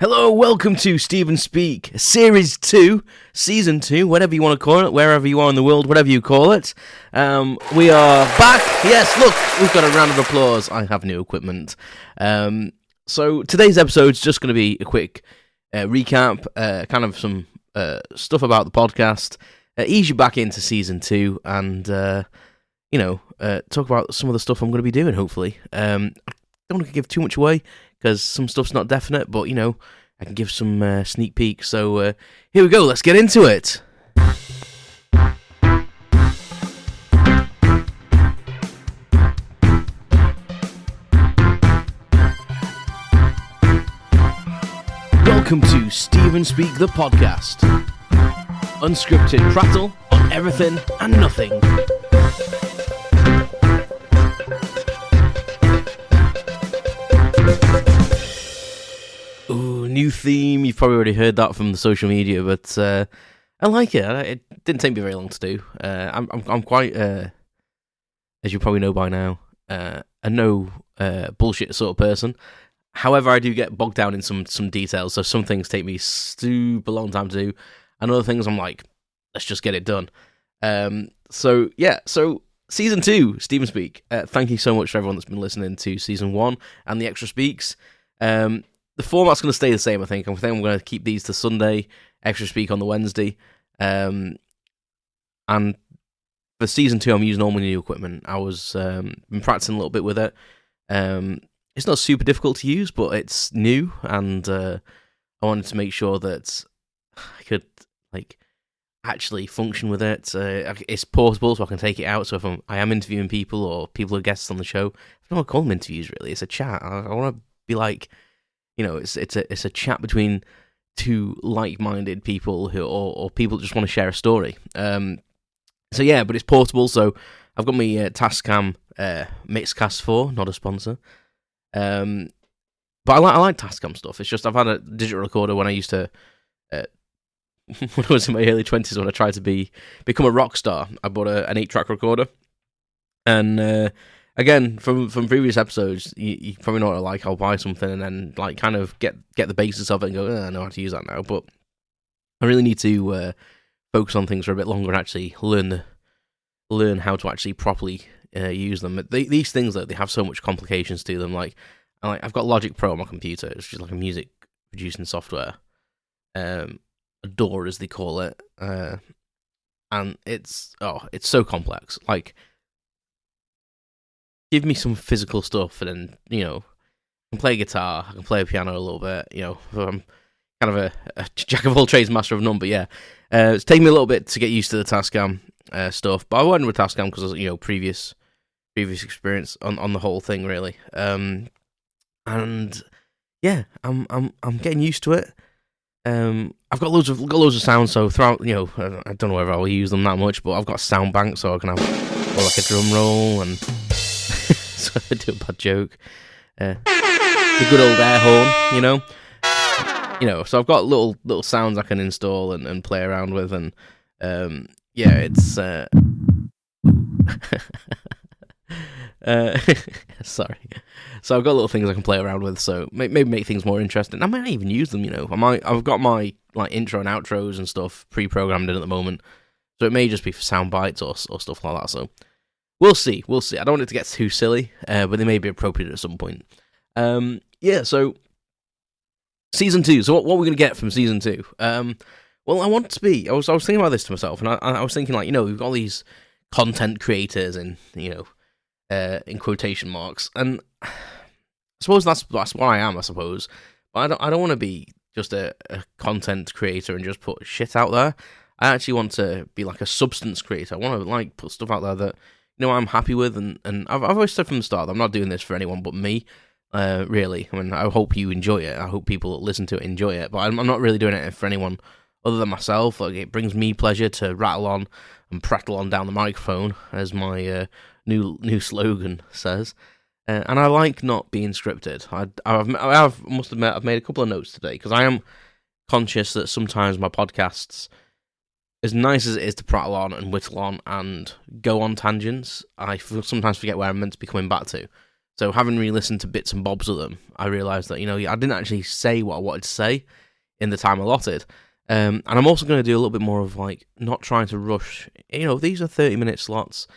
Hello, welcome to Stephen Speak, Series 2, Season 2, whatever you want to call it, wherever you are in the world, whatever you call it. We are back. Yes, look, we've got a round of applause. I have new equipment. So today's episode is just going to be a quick recap, kind of some stuff about the podcast, ease you back into Season 2, and, talk about some of the stuff I'm going to be doing, hopefully. I don't want to give too much away, because some stuff's not definite, but, I can give some sneak peeks. So here we go, let's get into it. Welcome to Stephen Speak, the podcast. Unscripted prattle on everything and nothing. New theme. You've probably already heard that from the social media, but I like it. It didn't take me very long to do. I'm quite, as you probably know by now, a no bullshit sort of person. However, I do get bogged down in some details, so some things take me super long time to do, and other things I'm like, let's just get it done. So Season 2, Stephen Speak. Thank you so much for everyone that's been listening to Season 1 and the extra speaks. The format's going to stay the same, I think. I'm going to keep these to Sunday, extra speak on the Wednesday. And for Season 2, I'm using all my new equipment. I was been practicing a little bit with it. It's not super difficult to use, but it's new, and I wanted to make sure that I could actually function with it. It's portable, so I can take it out. So if I am interviewing people or people are guests on the show, I don't want to call them interviews, really. It's a chat. I want to be like... it's a chat between two like-minded people or people that just want to share a story. But it's portable. So I've got my Tascam Mixcast 4, not a sponsor. But I like Tascam stuff. It's just I've had a digital recorder when I used to when I was in my early 20s, when I tried to become a rock star. I bought an 8-track recorder, and again, from previous episodes, you probably know what I like. I'll buy something and then kind of get the basis of it and go, I know how to use that now. But I really need to focus on things for a bit longer and actually learn how to actually properly use them. These things, though, they have so much complications to them. I've got Logic Pro on my computer. It's just like a music producing software, DAW as they call it, and it's so complex. Give me some physical stuff, and then, I can play guitar, I can play piano a little bit, I'm kind of a jack of all trades, master of none, but yeah. It's taken me a little bit to get used to the Tascam stuff, but I went with Tascam because, previous experience on the whole thing, really. And yeah, I'm getting used to it. I've got loads of sounds, so throughout, I don't know whether I'll use them that much, but I've got a sound bank, so I can have a drum roll and... So I do a bad joke. The good old air horn, So I've got little sounds I can install and play around with, and it's sorry. So I've got little things I can play around with, so maybe make things more interesting. I might not even use them, I've got my intro and outros and stuff pre-programmed in at the moment, so it may just be for sound bites or stuff like that. So. We'll see. I don't want it to get too silly, but they may be appropriate at some point. So Season 2. So what are we going to get from Season 2? I want it to be... I was thinking about this to myself, and I was thinking, we've got all these content creators and, in quotation marks, and I suppose that's what I am, I suppose. But I don't want to be just a content creator and just put shit out there. I actually want to be like a substance creator. I want to, put stuff out there that... I'm happy with, and I've always said from the start that I'm not doing this for anyone but me, really. I mean, I hope you enjoy it. I hope people that listen to it enjoy it, but I'm not really doing it for anyone other than myself. It brings me pleasure to rattle on and prattle on down the microphone, as my new slogan says. And I like not being scripted. I must admit, I've made a couple of notes today, because I am conscious that sometimes my podcasts... as nice as it is to prattle on and whittle on and go on tangents, I sometimes forget where I'm meant to be coming back to. So having re-listened to bits and bobs of them, I realised that, I didn't actually say what I wanted to say in the time allotted. And I'm also going to do a little bit more of, not trying to rush. These are 30-minute slots,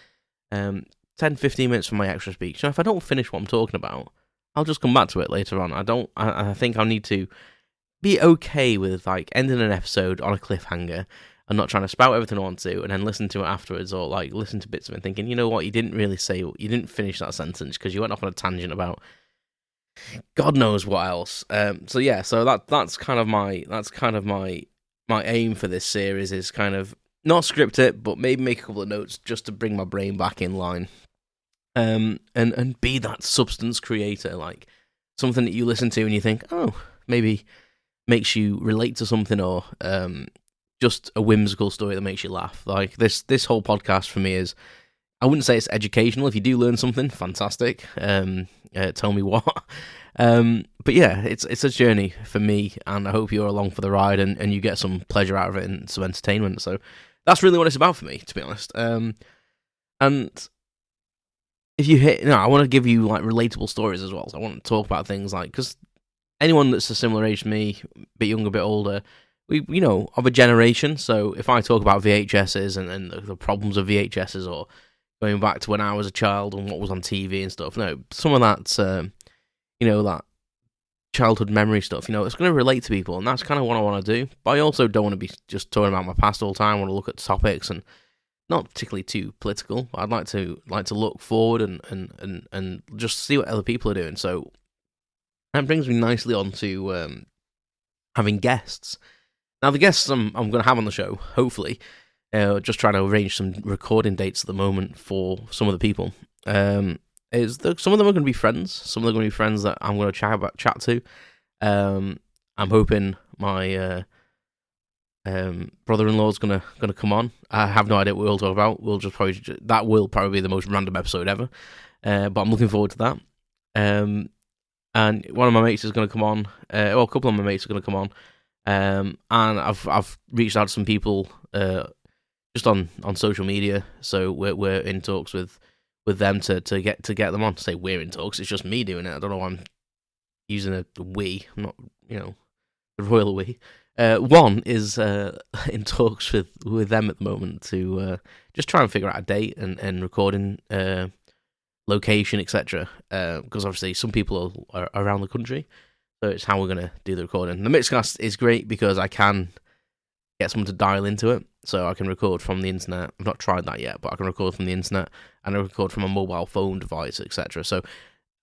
10, 15 minutes for my extra speech. So if I don't finish what I'm talking about, I'll just come back to it later on. I think I'll need to be okay with, ending an episode on a cliffhanger and not trying to spout everything I want to, and then listen to it afterwards, or listen to bits of it thinking, you know what, you didn't really say, you didn't finish that sentence because you went off on a tangent about God knows what else. So that's kind of my aim for this series, is kind of not script it, but maybe make a couple of notes just to bring my brain back in line, and be that substance creator, something that you listen to and you think, oh, maybe makes you relate to something, or just a whimsical story that makes you laugh. This whole podcast for me is, I wouldn't say it's educational. If you do learn something, fantastic. Tell me what. But yeah, it's a journey for me, and I hope you're along for the ride and you get some pleasure out of it and some entertainment. So that's really what it's about for me, to be honest. And if you I want to give you relatable stories as well. So I want to talk about things because anyone that's a similar age to me, a bit younger, a bit older, we of a generation. So if I talk about VHSs and the problems of VHSs, or going back to when I was a child and what was on TV and stuff, no, some of that, that childhood memory stuff, it's going to relate to people, and that's kind of what I want to do. But I also don't want to be just talking about my past all the time. I want to look at topics, and not particularly too political. I'd like to look forward and just see what other people are doing. So that brings me nicely on to having guests. Now, the guests I'm going to have on the show, hopefully, just trying to arrange some recording dates at the moment for some of the people. Some of them are going to be friends. Some of them are going to be friends that I'm going to chat to. I'm hoping my brother-in-law is going to come on. I have no idea what we'll talk about. That will probably be the most random episode ever. But I'm looking forward to that. And one of my mates is going to come on. A couple of my mates are going to come on. And I've reached out to some people just on social media, so we're in talks with them to get them on. To say we're in talks, it's just me doing it. I don't know why I'm using a we. I'm not, the royal we. One is in talks with them at the moment to just try and figure out a date and recording location, etc. Because obviously some people are around the country. So it's how we're going to do the recording. The Mixcast is great because I can get someone to dial into it. So I can record from the internet. I've not tried that yet, but I can record from the internet, and I record from a mobile phone device, etc. So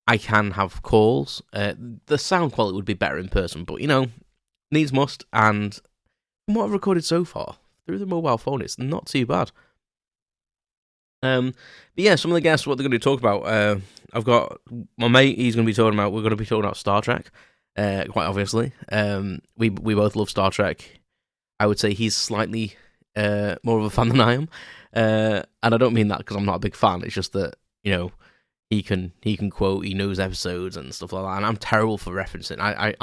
I can have calls. The sound quality would be better in person, but, needs must. And from what I've recorded so far, through the mobile phone, it's not too bad. But yeah, some of the guests, what they're going to talk about, I've got my mate, we're going to be talking about Star Trek. Quite obviously. We both love Star Trek. I would say he's slightly more of a fan than I am. And I don't mean that because I'm not a big fan. It's just that, he can quote, he knows episodes and stuff like that. And I'm terrible for referencing. I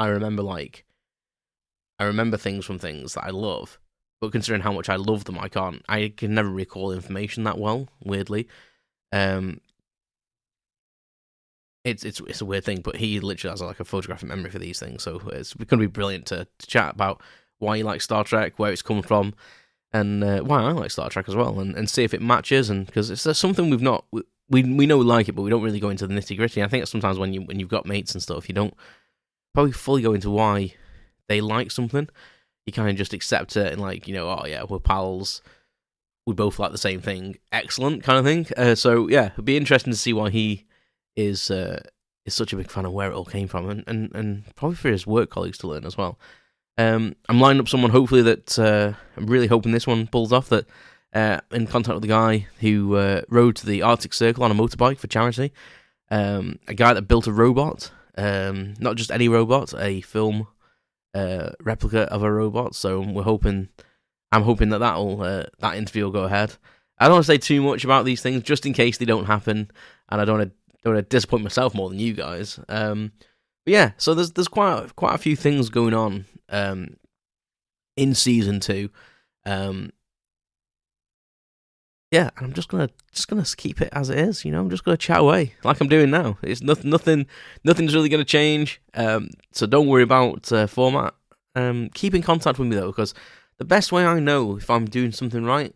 remember things from things that I love, but considering how much I love them, I can never recall information that well, weirdly. It's a weird thing, but he literally has a photographic memory for these things, so it's going to be brilliant to chat about why you like Star Trek, where it's coming from, and why I like Star Trek as well, and see if it matches, and because it's something we know we like it, but we don't really go into the nitty gritty. I think that sometimes when you've got mates and stuff, you don't probably fully go into why they like something. You kind of just accept it and oh yeah, we're pals, we both like the same thing, excellent kind of thing. So yeah, it'd be interesting to see why he is such a big fan of where it all came from, and probably for his work colleagues to learn as well. I'm lining up someone, hopefully, that I'm really hoping this one pulls off, that in contact with the guy who rode to the Arctic Circle on a motorbike for charity, a guy that built a robot, not just any robot, a film replica of a robot. So I'm hoping that interview will go ahead. I don't want to say too much about these things, just in case they don't happen, and I don't want to disappoint myself more than you guys. But yeah, so there's quite a few things going on in season 2. yeah, and I'm just gonna keep it as it is. I'm just gonna chat away like I'm doing now. It's nothing's really gonna change. So don't worry about format. Keep in contact with me though, because the best way I know if I'm doing something right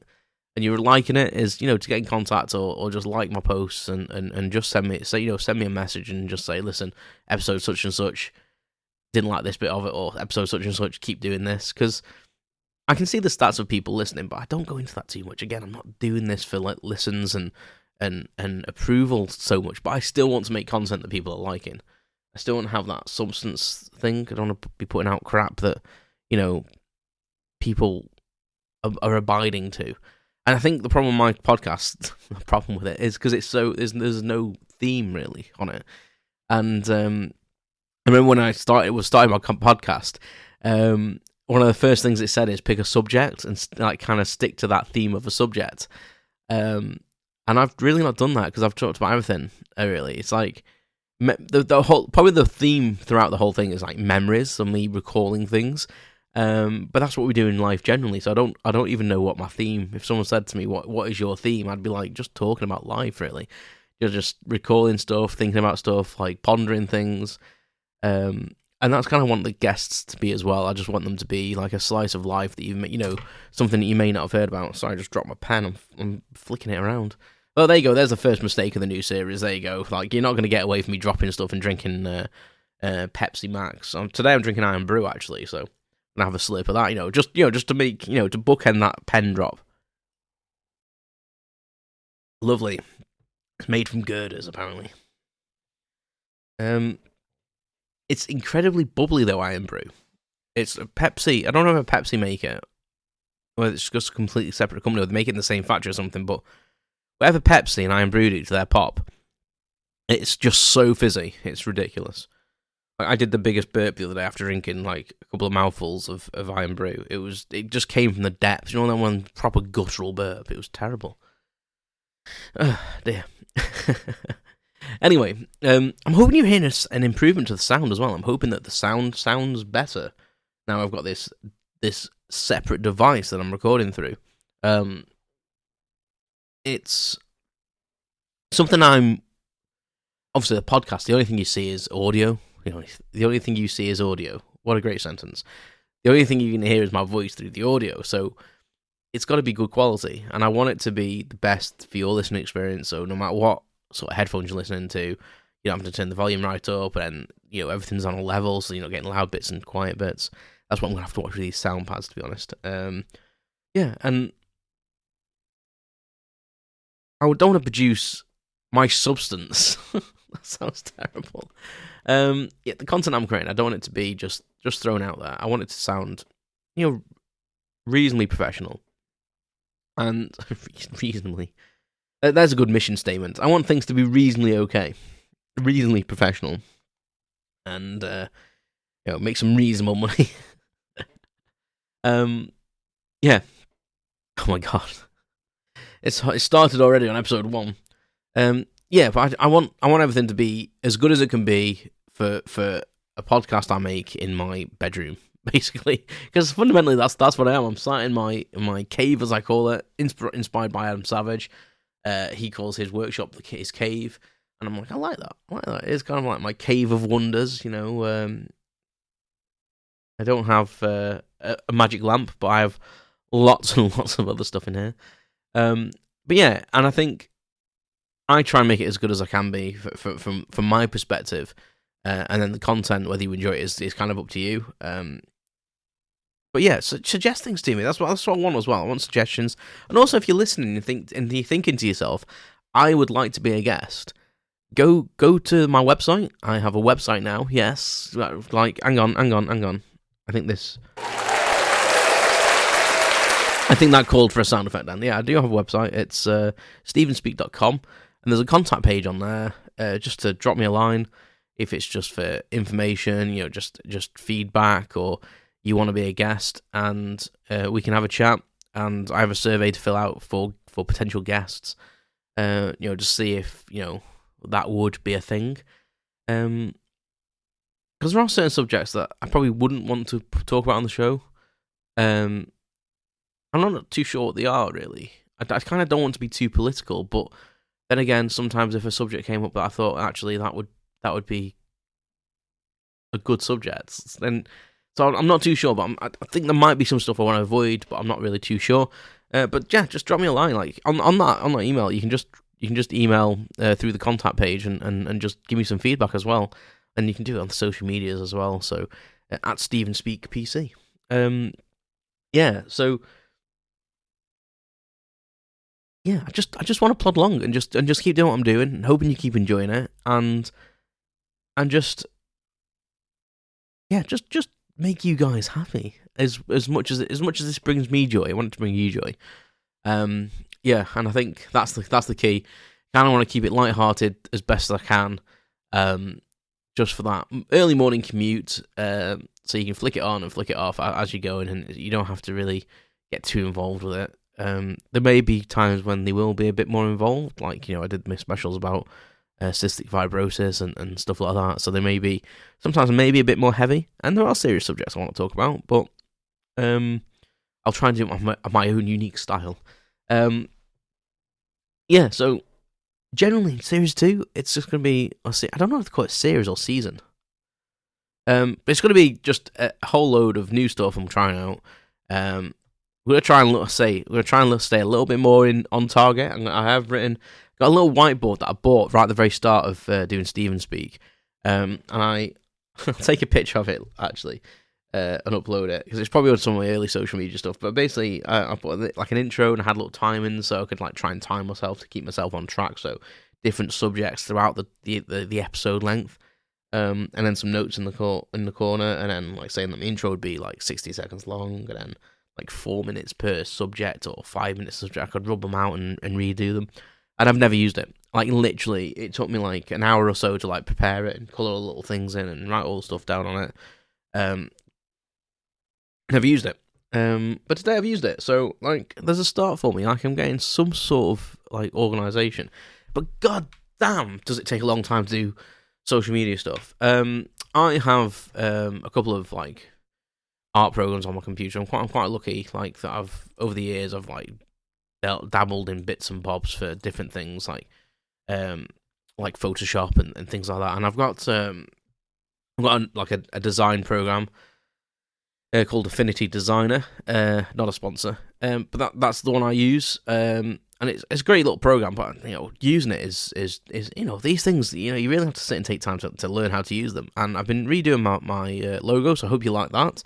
and you're liking it is, to get in contact or just like my posts and just send me a message and just say, listen, episode such and such, didn't like this bit of it, or episode such and such, keep doing this, because I can see the stats of people listening, but I don't go into that too much. Again, I'm not doing this for listens and approval so much, but I still want to make content that people are liking. I still want to have that substance thing. I don't want to be putting out crap that, people are abiding to. And I think the problem with my podcast, the problem with it is because it's there's no theme really on it. And I remember when I starting my podcast, one of the first things it said is pick a subject and kind of stick to that theme of a subject. And I've really not done that because I've talked about everything. Really, it's like the whole, probably the theme throughout the whole thing is like memories and me recalling things. But that's what we do in life generally. So I don't even know what my theme. If someone said to me, "What is your theme?" I'd be like, just talking about life, really. You're just recalling stuff, thinking about stuff, like pondering things. And that's kind of want the guests to be as well. I just want them to be like a slice of life that something that you may not have heard about. Sorry, I just dropped my pen. I'm flicking it around. Well, there you go. There's the first mistake of the new series. There you go. Like, you're not going to get away from me dropping stuff and drinking Pepsi Max. Today I'm drinking Iron Brew, actually, so I'm going to have a slip of that, just to make, to bookend that pen drop. Lovely. It's made from girders, apparently. It's incredibly bubbly, though, Iron Brew. It's a Pepsi. I don't know if a Pepsi make it, or it's just a completely separate company, or they make it in the same factory or something, but whatever Pepsi and Iron Brew do to their pop, it's just so fizzy. It's ridiculous. Like, I did the biggest burp the other day after drinking like a couple of mouthfuls of Iron Brew. It just came from the depths. That one proper guttural burp. It was terrible. Dear. Anyway, I'm hoping you're hearing an improvement to the sound as well. I'm hoping that the sound sounds better. Now I've got this separate device that I'm recording through. It's something obviously the podcast, the only thing you see is audio. The only thing you see is audio. What a great sentence. The only thing you can hear is my voice through the audio. So it's got to be good quality, and I want it to be the best for your listening experience. So no matter what sort of headphones you're listening to, you don't have to turn the volume right up, and everything's on a level, so you're not getting loud bits and quiet bits. That's what I'm gonna have to watch with these sound pads, to be honest. Yeah, and I don't want to produce my substance. That sounds terrible. Yeah, the content I'm creating, I don't want it to be just thrown out there. I want it to sound, reasonably professional, and reasonably. There's a good mission statement. I want things to be reasonably okay, reasonably professional, and make some reasonable money. Yeah. Oh my god, it started already on episode 1. Yeah, but I want everything to be as good as it can be for a podcast I make in my bedroom, basically, because fundamentally that's what I am. I'm sat in my cave, as I call it, inspired by Adam Savage. He calls his workshop his cave, and I'm like, I like that. It's kind of like my cave of wonders, I don't have a magic lamp, but I have lots and lots of other stuff in here. But yeah, and I think I try and make it as good as I can be from my perspective, and then the content, whether you enjoy it, is kind of up to you. But yeah, so suggest things to me. That's what I want as well. I want suggestions, and also if you're listening and you're thinking to yourself, I would like to be a guest. Go to my website. I have a website now. Yes, like hang on. I think that called for a sound effect, Dan. Yeah, I do have a website. It's stevenspeak.com, and there's a contact page on there, just to drop me a line if it's just for information, just feedback, or you want to be a guest, and we can have a chat. And I have a survey to fill out for potential guests, just see if that would be a thing. Because there are certain subjects that I probably wouldn't want to talk about on the show. I'm not too sure what they are, really. I kind of don't want to be too political, but then again, sometimes if a subject came up that I thought actually that would be a good subject, then so I'm not too sure. But I think there might be some stuff I want to avoid, but I'm not really too sure. But yeah, just drop me a line. Like on that email, you can just email through the contact page and just give me some feedback as well. And you can do it on the social medias as well. So at Stephen Speak PC. Yeah. So yeah, I just want to plod along and just keep doing what I'm doing, and hoping you keep enjoying it, and just make you guys happy as much as this brings me joy. I want it to bring you joy. Yeah, and I think that's the key. Kind of want to keep it lighthearted as best as I can. Just for that early morning commute, so you can flick it on and flick it off as you're going, and you don't have to really get too involved with it. There may be times when they will be a bit more involved, like, I did my specials about cystic fibrosis and stuff like that, so they may be sometimes maybe a bit more heavy, and there are serious subjects I want to talk about, but I'll try and do it my own unique style. Yeah, so generally, Series 2, it's just going to be, I don't know if to call it series or season. But it's going to be just a whole load of new stuff I'm trying out. We're going to try and stay a little bit more on target. And I have got a little whiteboard that I bought right at the very start of doing Stephen Speak. And I'll take a picture of it, actually, and upload it, because it's probably on some of my early social media stuff. But basically, I put like an intro and I had a little timing, so I could like try and time myself to keep myself on track. So different subjects throughout the episode length, and then some notes in the corner, and then like saying that the intro would be like 60 seconds long, and then like 4 minutes per subject or 5 minutes subject. I could rub them out and redo them, and I've never used it. Like literally, it took me like an hour or so to like prepare it and colour all the little things in and write all the stuff down on it. Never used it. But today I've used it, so like there's a start for me. Like I'm getting some sort of like organisation. But god damn, does it take a long time to do social media stuff. I have a couple of like art programs on my computer. I'm quite lucky, like that I've over the years I've like dabbled in bits and bobs for different things like Photoshop and things like that. And I've got a design program called Affinity Designer, not a sponsor, but that's the one I use, and it's a great little program. But using it is these things. You really have to sit and take time to learn how to use them. And I've been redoing my logo, so I hope you like that.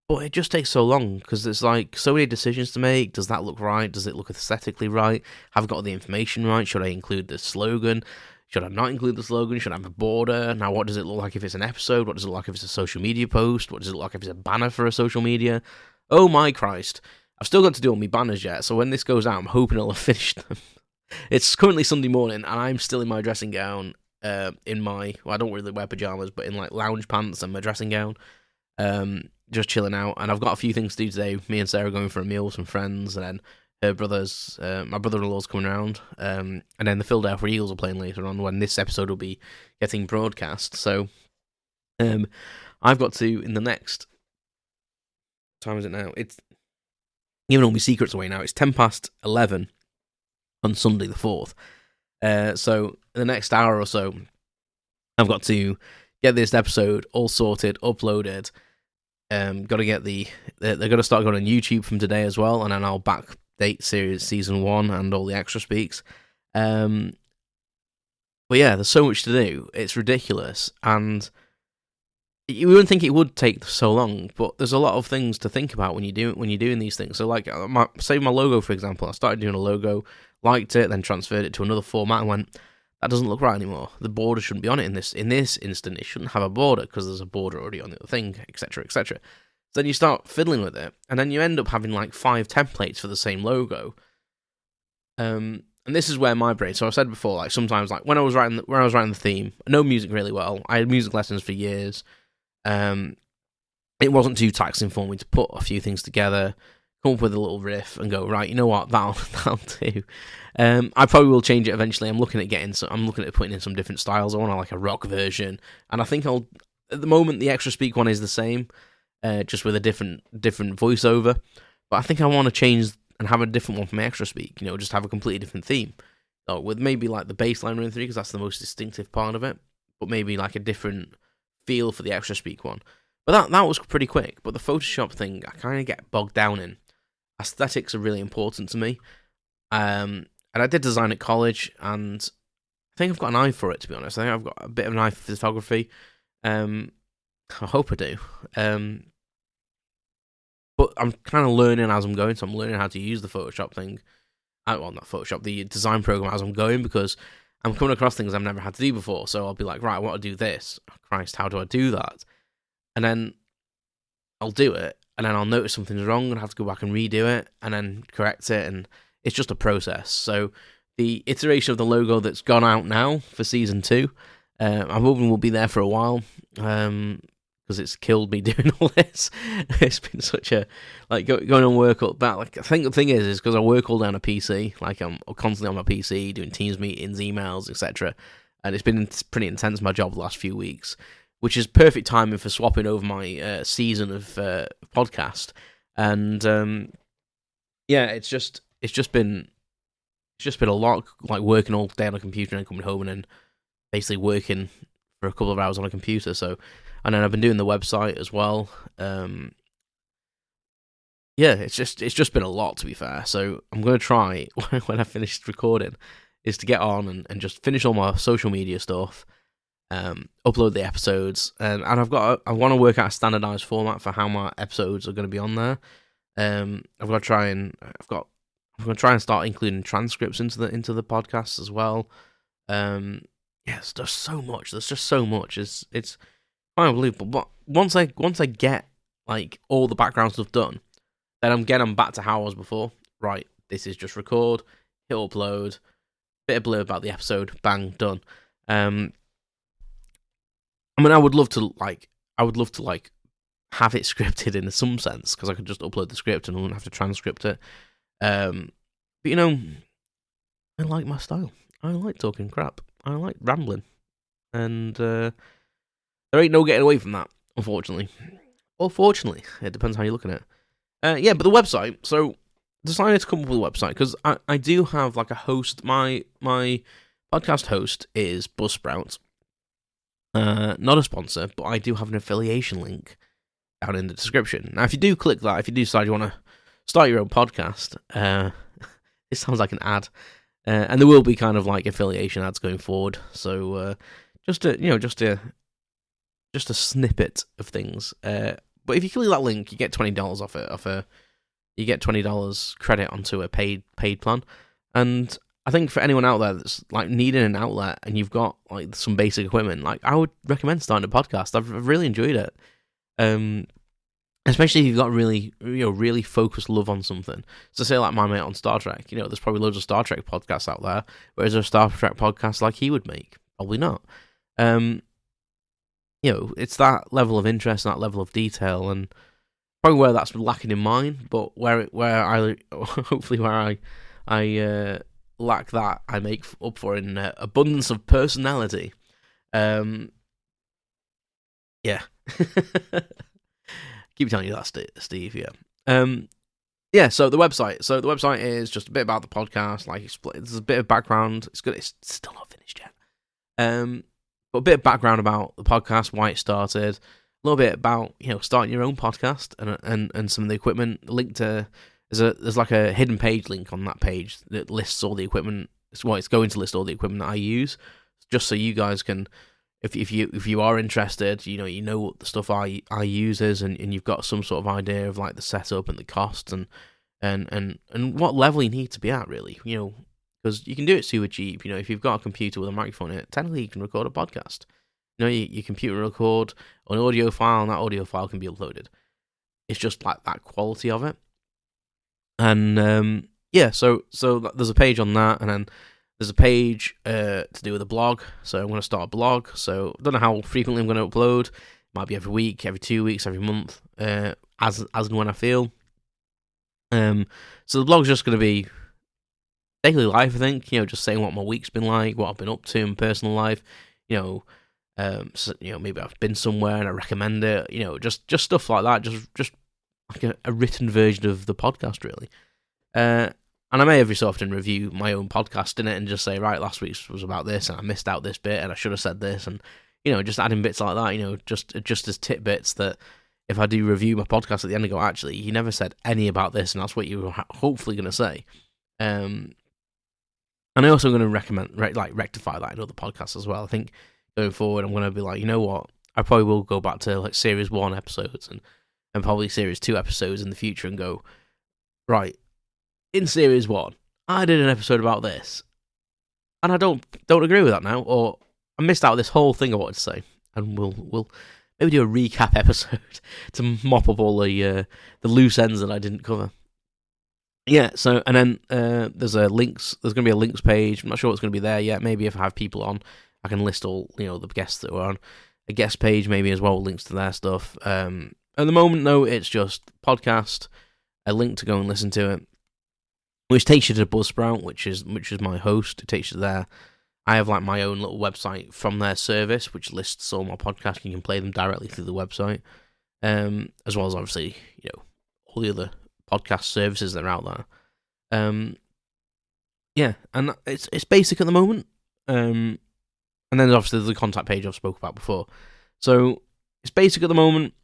But it just takes so long because there's like so many decisions to make. Does that look right? Does it look aesthetically right? Have I got the information right? Should I include the slogan? Should I not include the slogan? Should I have a border? Now, what does it look like if it's an episode? What does it look like if it's a social media post? What does it look like if it's a banner for a social media? Oh my Christ. I've still got to do all my banners yet, so when this goes out, I'm hoping I'll have finished them. It's currently Sunday morning, and I'm still in my dressing gown, I don't really wear pyjamas, but in like lounge pants and my dressing gown, just chilling out. And I've got a few things to do today. Me and Sarah are going for a meal with some friends, and then her my brother-in-law's coming around, and then the Philadelphia Eagles are playing later on when this episode will be getting broadcast. So, I've got to, in the next, what time is it now? It's giving all my secrets away now. It's 11:10 on Sunday the 4th. So in the next hour or so, I've got to get this episode all sorted, uploaded. Got to get they're going to start going on YouTube from today as well, and then I'll backdate season 1 and all the extra speaks. But yeah, there's so much to do. It's ridiculous, and you wouldn't think it would take so long, but there's a lot of things to think about when you're doing these things. So like my logo, for example, I started doing a logo, liked it, then transferred it to another format and went, that doesn't look right anymore. The border shouldn't be on it in this instant. It shouldn't have a border because there's a border already on the other thing, etc., etc. So then you start fiddling with it, and then you end up having like 5 templates for the same logo. And this is where my brain. So I've said before, like sometimes, like when I was writing the theme, I know music really well. I had music lessons for years. It wasn't too taxing for me to put a few things together, come up with a little riff, and go, right, you know what, that'll do. I probably will change it eventually. I'm looking at putting in some different styles. I want like a rock version, and I think at the moment the extra speak one is the same, just with a different voiceover. But I think I want to change and have a different one for my extra speak. Just have a completely different theme, with maybe like the baseline running through because that's the most distinctive part of it, but maybe like a different feel for the extra speak one. But that was pretty quick. But the Photoshop thing, I kind of get bogged down in. Aesthetics are really important to me. And I did design at college, and I think I've got an eye for it, to be honest. I think I've got a bit of an eye for photography. I hope I do. But I'm kind of learning as I'm going, so I'm learning how to use the Photoshop thing. Well, not Photoshop, the design program as I'm going, because I'm coming across things I've never had to do before. So I'll be like, right, I want to do this. Oh, Christ, how do I do that? And then I'll do it, and then I'll notice something's wrong and have to go back and redo it, and then correct it, and it's just a process. So the iteration of the logo that's gone out now for Season 2, I'm hoping will be there for a while, because it's killed me doing all this. It's been such a, going on work all that. I think the thing is because I work all day on a PC, I'm constantly on my PC, doing Teams meetings, emails, etc., and it's been pretty intense, my job the last few weeks, which is perfect timing for swapping over my season of podcast. And it's just been a lot, working all day on a computer and then coming home and then basically working for a couple of hours on a computer. So, and then I've been doing the website as well. It's just been a lot, to be fair. So I'm going to try when I finish recording is to get on and just finish all my social media stuff. Upload the episodes, and I want to work out a standardized format for how my episodes are going to be on there. I'm going to try and start including transcripts into the podcast as well. There's just so much. It's unbelievable. But once I get all the background stuff done, then I'm back to how I was before. Right, this is just record, hit upload, bit of blurb about the episode, bang, done. I would love to have it scripted in some sense, because I could just upload the script and I wouldn't have to transcript it. But I like my style. I like talking crap. I like rambling, and there ain't no getting away from that, unfortunately. Or fortunately, it depends how you look at it. But the website. So decided to come up with a website because I do have a host. My podcast host is Buzzsprout. Not a sponsor, but I do have an affiliation link down in the description. Now, if you do click that, if you do decide you want to start your own podcast, it sounds like an ad, and there will be kind of affiliation ads going forward. So just a snippet of things. But if you click that link, you get $20 off it. You get $20 credit onto a paid plan, and I think for anyone out there that's needing an outlet and you've got some basic equipment, I would recommend starting a podcast. I've really enjoyed it, especially if you've got really focused love on something. So say my mate on Star Trek, there's probably loads of Star Trek podcasts out there. Whereas there a Star Trek podcast like he would make? Probably not. It's that level of interest and that level of detail, and probably where that's lacking in mine. But where I hopefully where I lack that, I make up for in abundance of personality. Yeah. Keep telling you that, Steve. Yeah. So the website. So the website is just a bit about the podcast. There's a bit of background. It's good. It's still not finished yet. But a bit of background about the podcast, why it started. A little bit about starting your own podcast and some of the equipment. Link to there's a hidden page link on that page that lists all the equipment. It's going to list all the equipment that I use, just so you guys can, if you are interested, you know what the stuff I use is, and you've got some sort of idea of the setup and the costs and what level you need to be at, really. Because you can do it super cheap. If you've got a computer with a microphone in it, technically you can record a podcast. You computer record an audio file, and that audio file can be uploaded. It's just that quality of it. And so there's a page on that, and then there's a page to do with a blog. So I'm going to start a blog. So I don't know how frequently I'm going to upload. It might be every week, every 2 weeks, every month, as and when I feel. So the blog's just going to be daily life, I think. Just saying what my week's been like, what I've been up to in personal life. Maybe I've been somewhere and I recommend it. Just stuff like that. Just like a written version of the podcast, really. And I may every so often review my own podcast in it and just say, right, last week's was about this, and I missed out this bit, and I should have said this, and just adding bits like that, just as tidbits that if I do review my podcast at the end and go, actually, you never said any about this, and that's what you were hopefully going to say. And I also going to recommend, rectify that in other podcasts as well. I think going forward, I'm going to be like, you know what, I probably will go back to like Series 1 episodes and probably Series 2 episodes in the future and go, right, in Series 1, I did an episode about this, and I don't agree with that now, or I missed out this whole thing I wanted to say, and we'll maybe do a recap episode to mop up all the loose ends that I didn't cover. Yeah, so, and then there's going to be a links page. I'm not sure what's going to be there yet. Maybe if I have people on, I can list all, the guests that were on. A guest page maybe as well, links to their stuff. At the moment, though, it's just podcast, a link to go and listen to it, which takes you to Buzzsprout, which is my host. It takes you there. I have like my own little website from their service, which lists all my podcasts. You can play them directly through the website, as well as obviously all the other podcast services that are out there. Yeah, and it's basic at the moment. And then obviously there's the contact page I've spoke about before. So it's basic at the moment,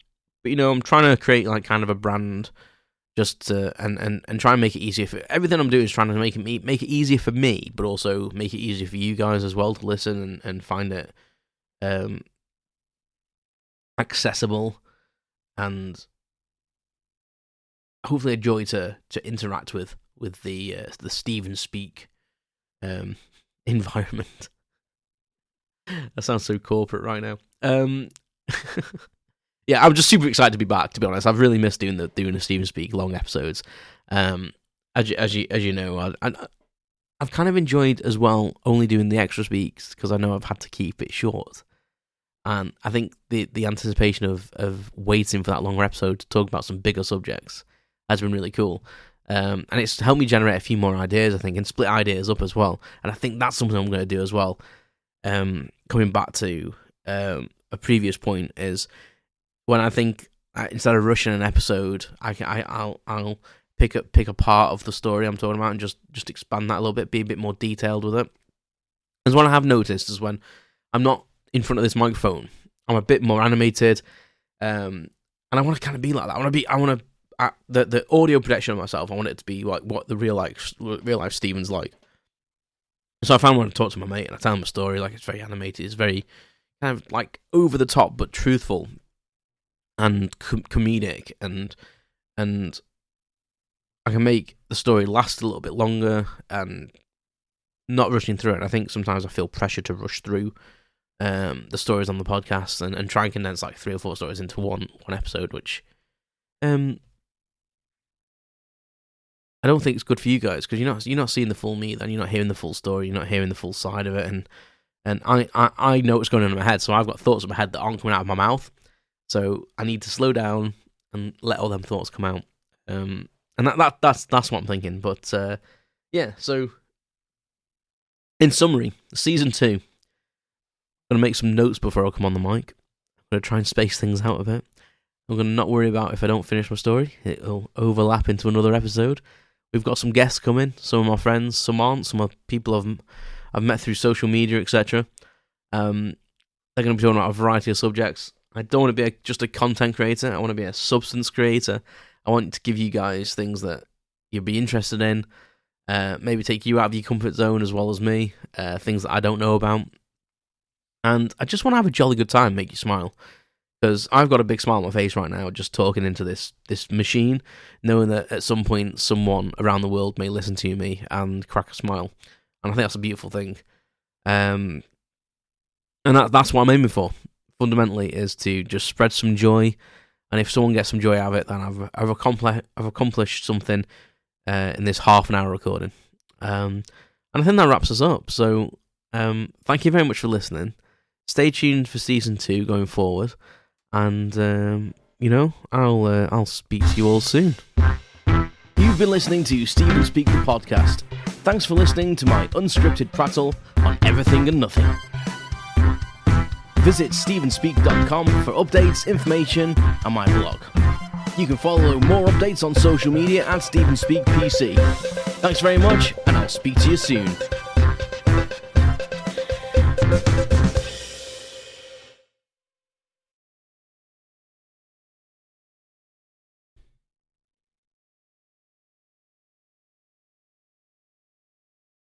but I'm trying to create like kind of a brand. Just to, and try and make it easier for everything I'm doing is trying to make it easier for me, but also make it easier for you guys as well to listen and find it accessible and hopefully a joy to interact with the Steven Speak environment. That sounds so corporate right now. Yeah, I'm just super excited to be back. To be honest, I've really missed doing the Steven Speak long episodes. As you know, I've kind of enjoyed as well only doing the extra speaks because I know I've had to keep it short, and I think the anticipation of waiting for that longer episode to talk about some bigger subjects has been really cool. And it's helped me generate a few more ideas, I think, and split ideas up as well. And I think that's something I'm going to do as well. Coming back to a previous point is, when I think instead of rushing an episode, I'll pick a part of the story I'm talking about and just expand that a little bit, be a bit more detailed with it. As what I have noticed is when I'm not in front of this microphone, I'm a bit more animated, and I want to kind of be like that. The audio projection of myself, I want it to be like what the real life Steven's like. So I found when I talk to my mate and I tell him a story, like it's very animated, it's very kind of like over the top but truthful and comedic, and I can make the story last a little bit longer and not rushing through it. And I think sometimes I feel pressure to rush through the stories on the podcast and try and condense like 3 or 4 stories into one episode, which I don't think it's good for you guys because you're not seeing the full me, then you're not hearing the full story, you're not hearing the full side of it, and I know what's going on in my head, so I've got thoughts in my head that aren't coming out of my mouth. So I need to slow down and let all them thoughts come out, and that's what I'm thinking. But yeah, so in summary, season 2. I'm gonna make some notes before I come on the mic. I'm gonna try and space things out a bit. I'm gonna not worry about if I don't finish my story; it'll overlap into another episode. We've got some guests coming. Some of my friends, some aren't. Some are people I've met through social media, etc. They're gonna be talking about a variety of subjects. I don't want to be just a content creator. I want to be a substance creator. I want to give you guys things that you'll be interested in. Maybe take you out of your comfort zone as well as me. Things that I don't know about. And I just want to have a jolly good time, make you smile. Because I've got a big smile on my face right now just talking into this machine, knowing that at some point someone around the world may listen to me and crack a smile. And I think that's a beautiful thing. And that's what I'm aiming for. Fundamentally, is to just spread some joy, and if someone gets some joy out of it, then I've accomplished something in this half an hour recording. And I think that wraps us up. So thank you very much for listening. Stay tuned for season 2 going forward, and I'll speak to you all soon. You've been listening to Steven Speak the podcast. Thanks for listening to my unscripted prattle on everything and nothing. Visit stevenspeak.com for updates, information, and my blog. You can follow more updates on social media at StevenspeakPC. Thanks very much, and I'll speak to you soon.